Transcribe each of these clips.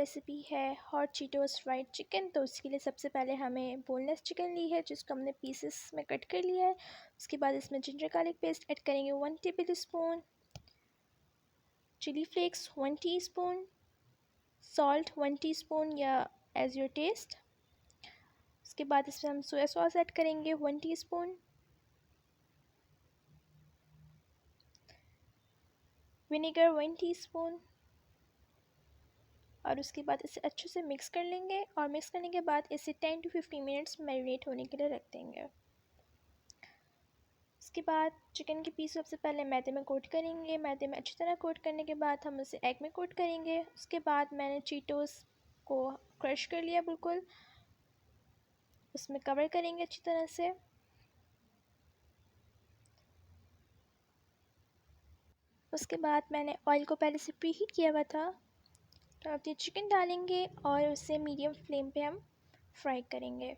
Recipe है hot Cheetos fried chicken. तो उसके लिए सबसे पहले हमें बोनलेस चिकन ली है जिसको हमने पीसेस में कट कर लिया है। उसके बाद इसमें जिंजर गार्लिक पेस्ट ऐड करेंगे 1 tablespoon, chili flakes 1 teaspoon, salt 1 teaspoon या एज योर टेस्ट। उसके बाद इसमें हम सोया सॉस ऐड करेंगे 1 टीस्पून, विनेगर 1 टीस्पून और उसके बाद इसे अच्छे से मिक्स कर लेंगे और मिक्स करने के बाद इसे 10 to 15 मिनट्स मैरिनेट होने के लिए रख देंगे। उसके बाद चिकन के पीस सबसे पहले मैदे में कोट करेंगे। मैदे में अच्छी तरह कोट करने के बाद हम उसे एग में कोट करेंगे। उसके बाद मैंने चीटोस को क्रश कर लिया बिल्कुल, उसमें कवर करेंगे अच्छी तरह से। उसके बाद मैंने ऑयल को पहले से प्री हीट किया हुआ था, तो अब ये चिकन डालेंगे और उसे मीडियम फ्लेम पे हम फ्राई करेंगे।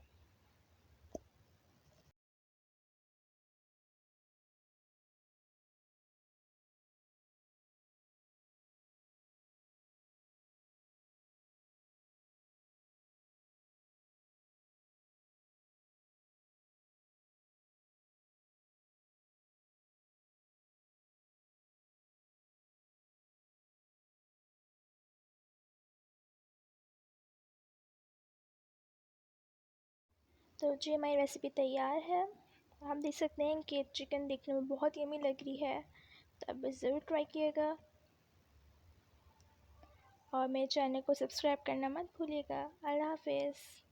तो जी हमारी रेसिपी तैयार है। आप देख सकते हैं कि चिकन देखने में बहुत यम्मी लग रही है, तो अब ज़रूर ट्राई कीजिएगा और मेरे चैनल को सब्सक्राइब करना मत भूलिएगा। अल्लाह हाफिज़।